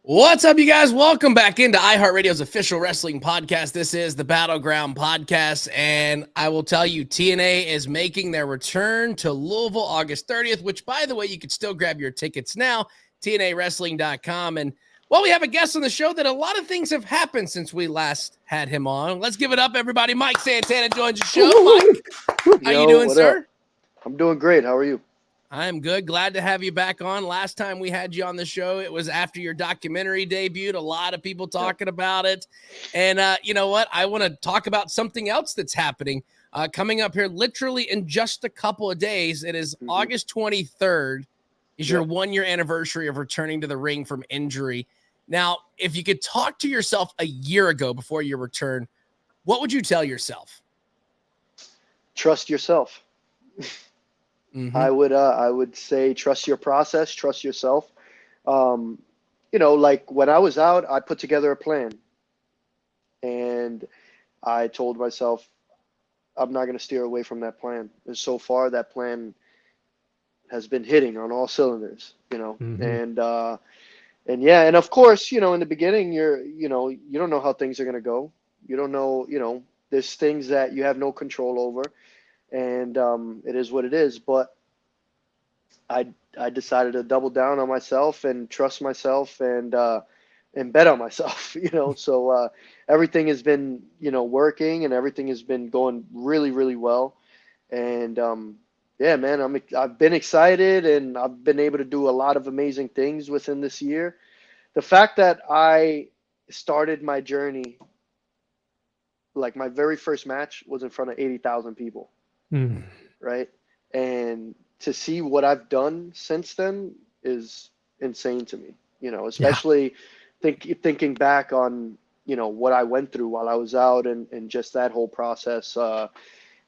What's up, you guys? Welcome back into iHeartRadio's official wrestling podcast. This is the Battleground Podcast, and I will tell you, TNA is making their return to Louisville August 30th, which, by the way, you can still grab your tickets now, TNAWrestling.com. And, well, we have a guest on the show that a lot of things have happened since we last had him on. Let's give it up, everybody. Mike Santana joins the show. Mike, how you doing, sir? Up? I'm doing great. How are you? I'm good. Glad to have you back on. Last time we had you on the show, it was after your documentary debuted. A lot of people talking about it. And you know what? I want to talk about something else that's happening coming up here literally in just a couple of days. It is August 23rd is your 1-year anniversary of returning to the ring from injury. Now, if you could talk to yourself a year ago before your return, what would you tell yourself? Trust yourself. I would say trust your process, trust yourself. Like when I was out, I put together a plan, and I told myself I'm not going to steer away from that plan. And so far, that plan has been hitting on all cylinders. And of course, in the beginning, you don't know how things are going to go. You don't know, there's things that you have no control over. And it is what it is. But I decided to double down on myself and trust myself and bet on myself. So everything has been working, and everything has been going really, really well. And man, I've been excited, and I've been able to do a lot of amazing things within this year. The fact that I started my journey, like my very first match was in front of 80,000 people. Right. And to see what I've done since then is insane to me, especially thinking back on, what I went through while I was out and just that whole process,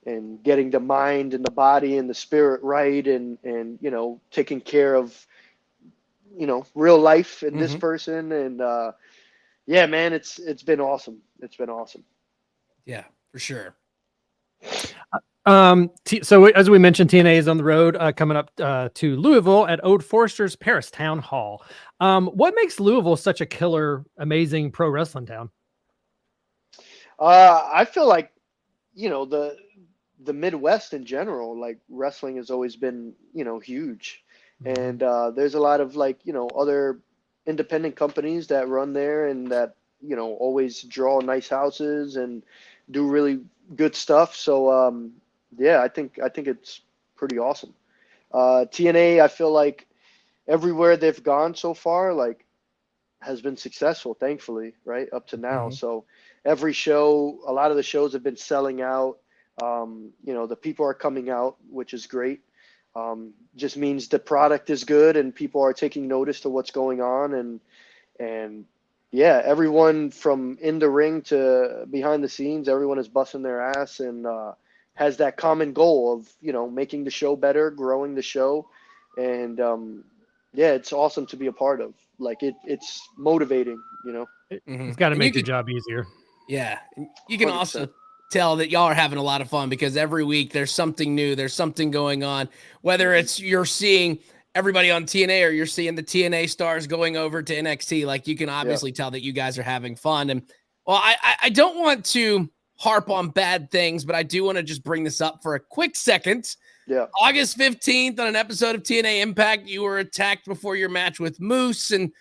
and getting the mind and the body and the spirit right. And taking care of, real life in this person. And, man, it's been awesome. It's been awesome. Yeah, for sure. So as we mentioned, TNA is on the road coming up to Louisville at Ode Forster's Paristown Hall. What makes Louisville such a killer, amazing pro wrestling town? I feel like, the Midwest in general, like wrestling has always been, huge. And there's a lot of other independent companies that run there and that, always draw nice houses and do really good stuff. So, I think it's pretty awesome. TNA, I feel like everywhere they've gone so far, has been successful, thankfully, right up to now. So every show, a lot of the shows have been selling out. The people are coming out, which is great. Just means the product is good and people are taking notice to what's going on. And everyone from in the ring to behind the scenes, everyone is busting their ass and has that common goal of, making the show better, growing the show. And it's awesome to be a part of. It's motivating, It's got to make your job easier. Yeah. You can 100%. also tell that y'all are having a lot of fun because every week there's something new. There's something going on, whether it's you're seeing everybody on TNA or you're seeing the TNA stars going over to NXT. You can obviously tell that you guys are having fun. And well, I don't want to harp on bad things, but I do want to just bring this up for a quick second. Yeah. August 15th on an episode of TNA Impact, you were attacked before your match with Moose and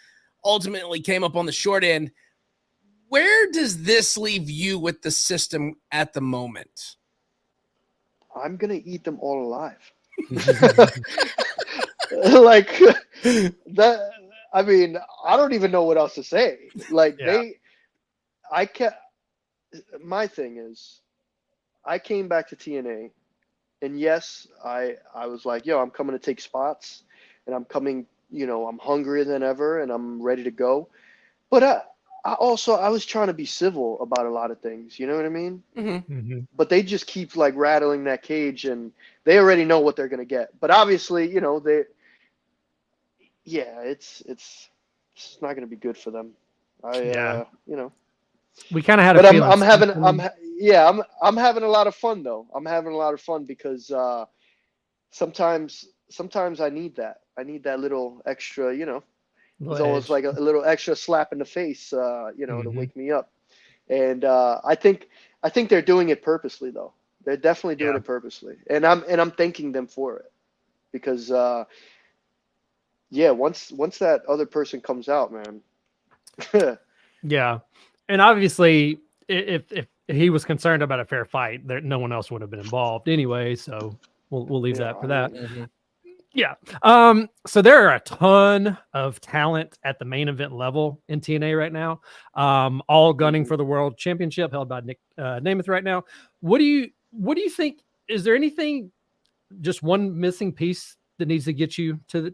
ultimately came up on the short end. Where does this leave you with the system at the moment? I'm going to eat them all alive. That. I mean, I don't even know what else to say. My thing is, I came back to TNA, and yes, I was like, yo, I'm coming to take spots, and I'm coming, I'm hungrier than ever, and I'm ready to go. But I was trying to be civil about a lot of things, you know what I mean? But they just keep rattling that cage, and they already know what they're gonna get. But obviously, it's not gonna be good for them. We kind of had but a I'm having I'm having a lot of fun though. I'm having a lot of fun because sometimes I need that. I need that little extra, It's almost like a little extra slap in the face, to wake me up. And I think they're doing it purposely, though. They're definitely doing it purposely, and I'm thanking them for it, because once that other person comes out, man. Yeah, and obviously, if he was concerned about a fair fight, there no one else would have been involved anyway. So we'll leave that for that. Yeah. So there are a ton of talent at the main event level in TNA right now. All gunning for the world championship held by Nic Nemeth right now. What do you think? Is there anything, just one missing piece that needs to get you to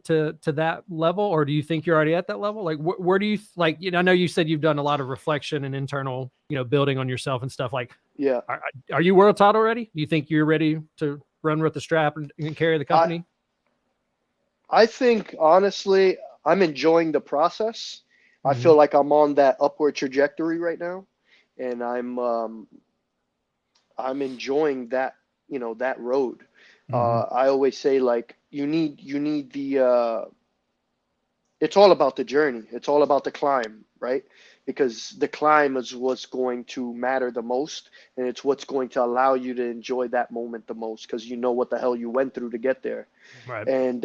that level, or do you think you're already at that level? Like, where do you like? I know you said you've done a lot of reflection and internal, building on yourself and stuff. Like, Yeah. Are you world title ready? Do you think you're ready to run with the strap and carry the company? I think, honestly, I'm enjoying the process. I feel like I'm on that upward trajectory right now, and I'm enjoying that, that road. I always say, like, you need the it's all about the journey. It's all about the climb, right? Because the climb is what's going to matter the most, and it's what's going to allow you to enjoy that moment the most, because you know what the hell you went through to get there. Right. And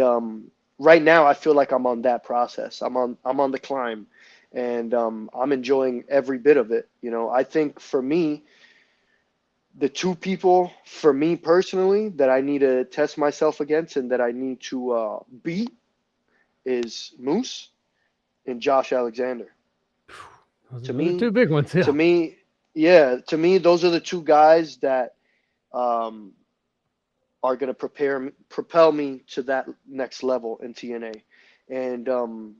right now, I feel like I'm on that process. I'm on the climb, and I'm enjoying every bit of it. I think for me, the two people, for me personally, that I need to test myself against and that I need to beat is Moose and Josh Alexander. To me, two big ones. Yeah. To me, those are the two guys that are going to propel me to that next level in TNA. And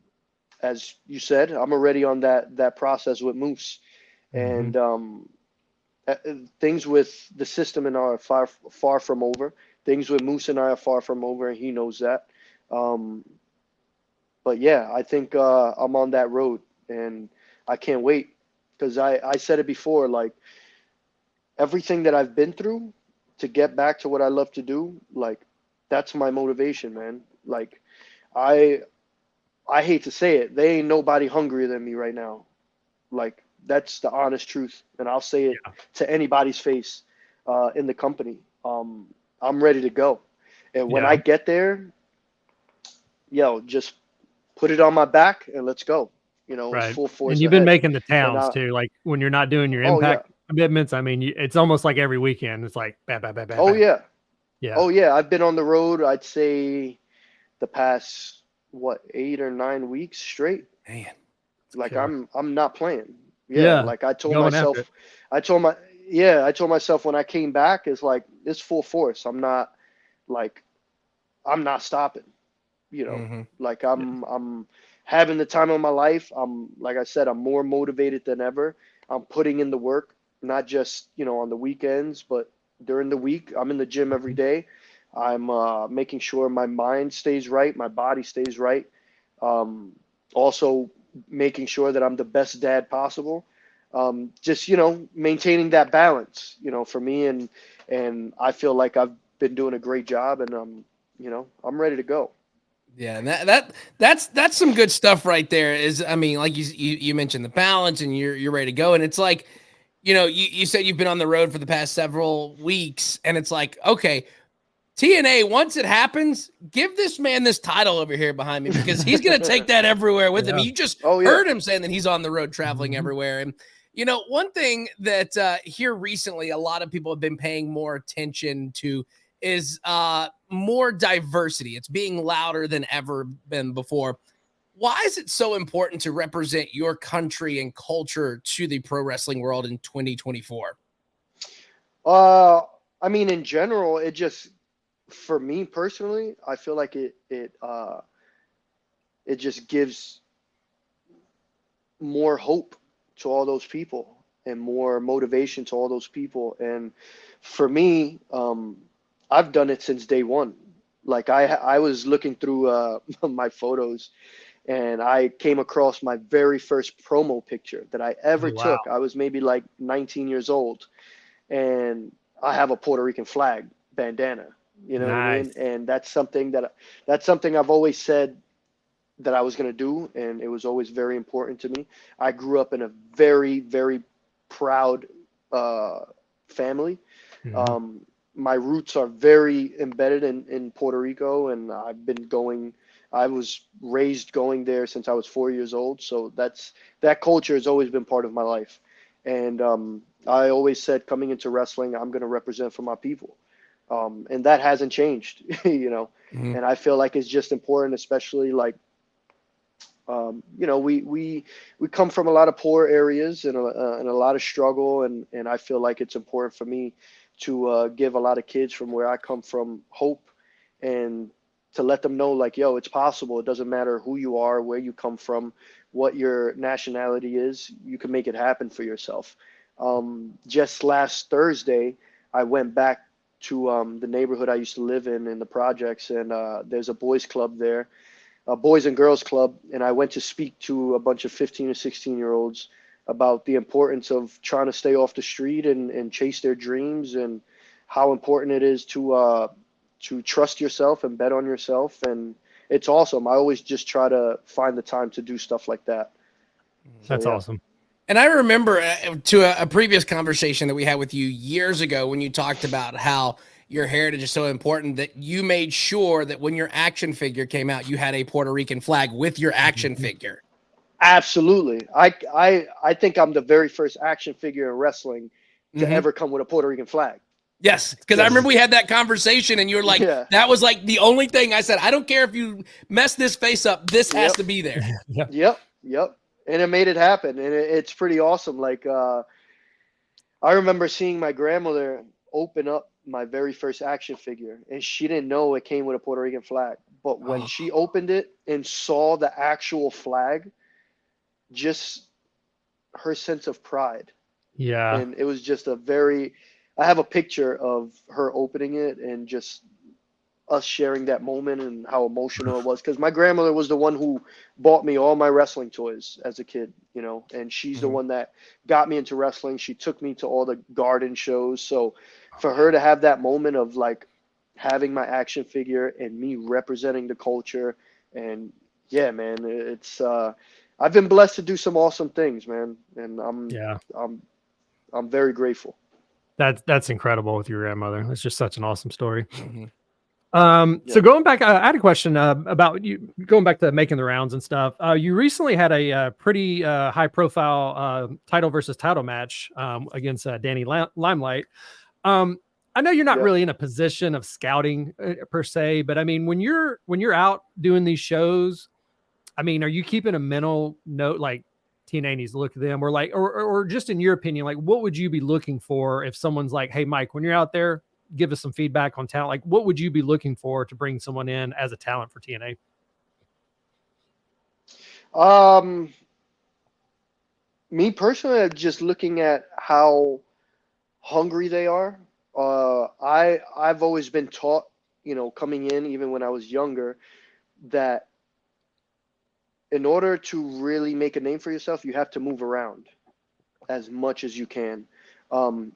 as you said, I'm already on that process with Moose, and things with the system and I are far from over. Things with Moose and I are far from over, and he knows that. But yeah, I think I'm on that road, and I can't wait, because I said it before, like, everything that I've been through to get back to what I love to do, like, that's my motivation, man. Like, I hate to say it, they ain't nobody hungrier than me right now. Like, that's the honest truth, and I'll say it to anybody's face in the company. I'm ready to go, and when I get there, just put it on my back and let's go. It's full force. And you've been making the towns too. Like, when you're not doing your impact commitments, I mean, it's almost like every weekend. It's like, bam, bam, bam, bam. Oh bam. yeah. Yeah. Oh yeah. I've been on the road, I'd say, the past 8 or 9 weeks straight. Man, like I'm not playing. Yeah. Like I told myself, I told myself when I came back, it's like, it's full force. I'm not stopping. Like I'm having the time of my life. Like I said, I'm more motivated than ever. I'm putting in the work, not just, on the weekends, but during the week. I'm in the gym every day. I'm making sure my mind stays right, my body stays right. Also making sure that I'm the best dad possible. Just, maintaining that balance, for me. And I feel like I've been doing a great job, and I'm ready to go. Yeah, and that's some good stuff right there. Is, I mean, like you mentioned the balance, and you're ready to go, and it's like, you said you've been on the road for the past several weeks, and it's like, okay, TNA, once it happens, give this man this title over here behind me, because he's gonna take that everywhere with him. You just heard him saying that he's on the road traveling everywhere, and one thing that here recently a lot of people have been paying more attention to is more diversity. It's being louder than ever been before. Why is it so important to represent your country and culture to the pro wrestling world in 2024? I mean, in general, it just, for me personally, I feel like it just gives more hope to all those people and more motivation to all those people. And for me, I've done it since day one. Like I was looking through my photos, and I came across my very first promo picture that I ever took. I was maybe like 19 years old, and I have a Puerto Rican flag bandana. You know what I mean? And that's something I've always said that I was going to do, and it was always very important to me. I grew up in a very, very proud family. Mhm. My roots are very embedded in Puerto Rico, and I was raised going there since I was 4 years old. So that culture has always been part of my life. And I always said coming into wrestling, I'm going to represent for my people. And that hasn't changed, you know, Mhm. and I feel like it's just important, especially like, you know, we come from a lot of poor areas and a lot of struggle, and I feel like it's important for me to give a lot of kids from where I come from hope, and to let them know like, yo, it's possible. It doesn't matter who you are, where you come from, what your nationality is. You can make it happen for yourself. Just last Thursday, I went back to the neighborhood I used to live in the projects, and there's a boys club there, a boys and girls club, and I went to speak to a bunch of 15 or 16-year-olds about the importance of trying to stay off the street and chase their dreams, and how important it is to trust yourself and bet on yourself. And it's awesome. I always just try to find the time to do stuff like that. So That's yeah. awesome. And I remember to a previous conversation that we had with you years ago when you talked about how your heritage is so important that you made sure that when your action figure came out, you had a Puerto Rican flag with your action figure. Absolutely. I think I'm the very first action figure in wrestling to Mm-hmm. ever come with a Puerto Rican flag. Yes, because I That's, remember we had that conversation and you were like, yeah. that was like the only thing I said. I don't care if you mess this face up. This has Yep. to be there. Yeah. Yep. And it made it happen. And it's pretty awesome. Like, I remember seeing my grandmother open up my very first action figure, and she didn't know it came with a Puerto Rican flag. But when Oh, she opened it and saw the actual flag, just her sense of pride. yeah. And it was just I have a picture of her opening it and just us sharing that moment and how emotional it was, because my grandmother was the one who bought me all my wrestling toys as a kid, you know, and she's the Mhm. one that got me into wrestling. She took me to all the garden shows. So Oh, for her to have that moment of like having my action figure and me representing the culture, and yeah, man, it's I've been blessed to do some awesome things, man, and yeah. I'm I'm very grateful. That's incredible with your grandmother. It's just such an awesome story. Mhm. So Yeah. going back, I had a question about you going back to making the rounds and stuff. You recently had a pretty high profile title versus title match against Danny Limelight. Um, I know you're not Yep. really in a position of scouting per se, but I mean, when you're out doing these shows, I mean, are you keeping a mental note like TNA needs to look at them, or like, or just in your opinion, like what would you be looking for if someone's like, hey, Mike, when you're out there, give us some feedback on talent. Like, what would you be looking for to bring someone in as a talent for TNA? Um, Me personally, I'm just looking at how hungry they are. I've always been taught, you know, coming in, even when I was younger, that in order to really make a name for yourself, you have to move around as much as you can.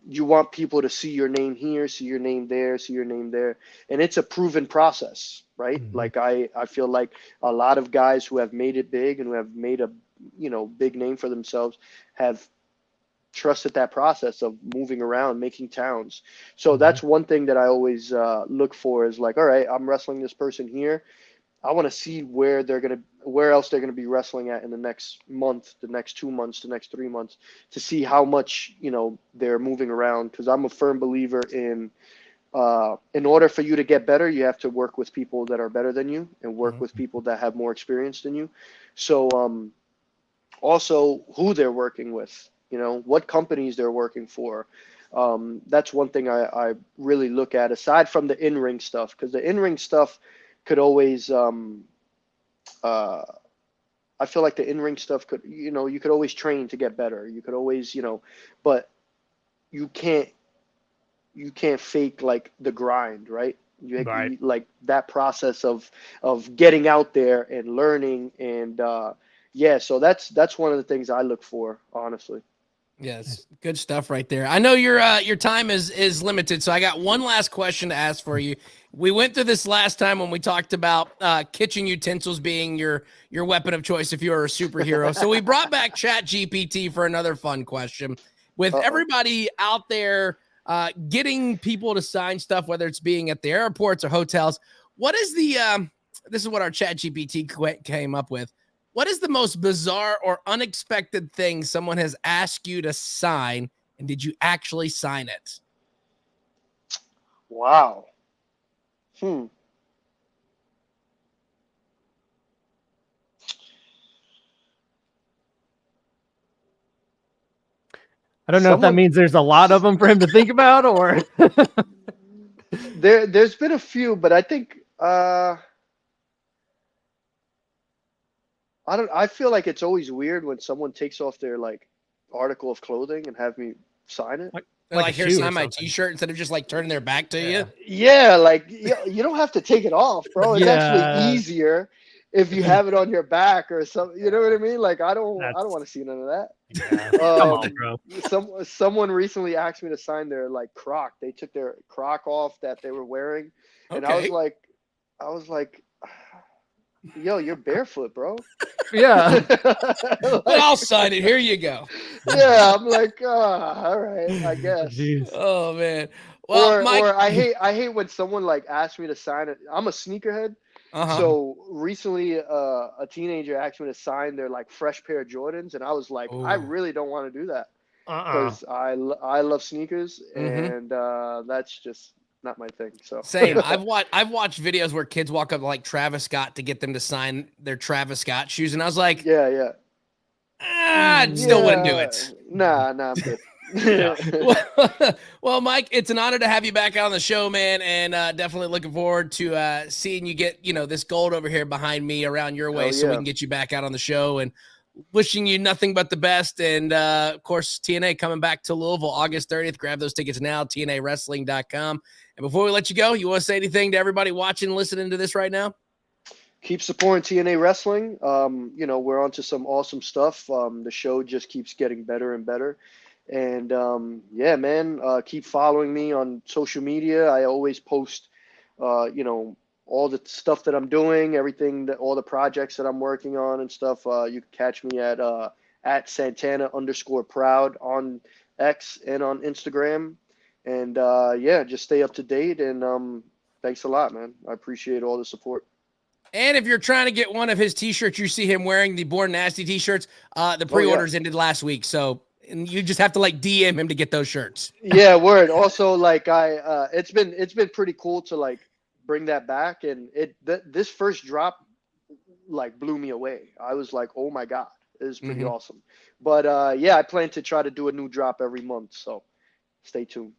You want people to see your name here, see your name there, see your name there, and it's a proven process, right? Mhm. Like I feel like a lot of guys who have made it big and who have made a, you know, big name for themselves have trusted that process of moving around, making towns. So Mhm. that's one thing that I always look for is like, all right, I'm wrestling this person here. I want to see where else they're gonna be wrestling at in the next month, the next 2 months, the next 3 months, to see how much, you know, they're moving around. Because I'm a firm believer in order for you to get better, you have to work with people that are better than you and work Mhm. with people that have more experience than you. So also who they're working with, you know, what companies they're working for. That's one thing I really look at aside from the in-ring stuff, because the in-ring stuff could always uh, I feel like the in-ring stuff could, you know, you could always train to get better. You could always, you know, but you can't you can't fake like the grind, right? Right. Like that process of getting out there and learning, and yeah, so that's one of the things I look for, honestly. Yes, good stuff right there. I know your time is limited, so I got one last question to ask for you. We went through this last time when we talked about kitchen utensils being your weapon of choice if you are a superhero. So we brought back Chat GPT for another fun question. With everybody out there getting people to sign stuff, whether it's being at the airports or hotels, what is the this is what our Chat GPT came up with. What is the most bizarre or unexpected thing someone has asked you to sign, and did you actually sign it? Wow. I don't know if that means there's a lot of them for him to think about, or there's been a few, but I think I feel like it's always weird when someone takes off their like article of clothing and have me sign it. Like here, sign my T-shirt instead of just like turning their back to you. Yeah, like you don't have to take it off, bro. It's actually easier if you have it on your back or something. You know what I mean? Like I don't want to see none of that. Yeah. Come on, bro. Someone recently asked me to sign their like Croc. They took their Croc off that they were wearing, and I was like, yo, you're barefoot, bro. Yeah. But I'll sign it. Here you go. Yeah, I'm like, all right, I guess. Jeez. Oh man. Well, or I hate when someone like asks me to sign it. I'm a sneakerhead. So recently, a teenager asked me to sign their like fresh pair of Jordans, and I was like, I really don't want to do that because I love sneakers, and that's just not my thing. So same. I've watched videos where kids walk up to like Travis Scott to get them to sign their Travis Scott shoes, and I was like, I still wouldn't do it. Nah, I'm good. Well, Mike, it's an honor to have you back on the show, man, and definitely looking forward to seeing you get this gold over here behind me around your way, so we can get you back out on the show. And wishing you nothing but the best. And of course, TNA coming back to Louisville August 30th. Grab those tickets now, TNAwrestling.com. And before we let you go, you want to say anything to everybody watching and listening to this right now? Keep supporting TNA Wrestling. We're on to some awesome stuff. The show just keeps getting better and better. And keep following me on social media. I always post, all the stuff that I'm doing, all the projects that I'm working on and stuff. You can catch me at Santana_proud on X and on Instagram. And just stay up to date. And thanks a lot, man. I appreciate all the support. And if you're trying to get one of his T-shirts, you see him wearing the Born Nasty T-shirts. The pre-orders ended last week, so you just have to like DM him to get those shirts. Yeah, word. Also, like it's been pretty cool to like bring that back, and this first drop like blew me away. I was like, oh my god, it was pretty awesome. But I plan to try to do a new drop every month, so stay tuned.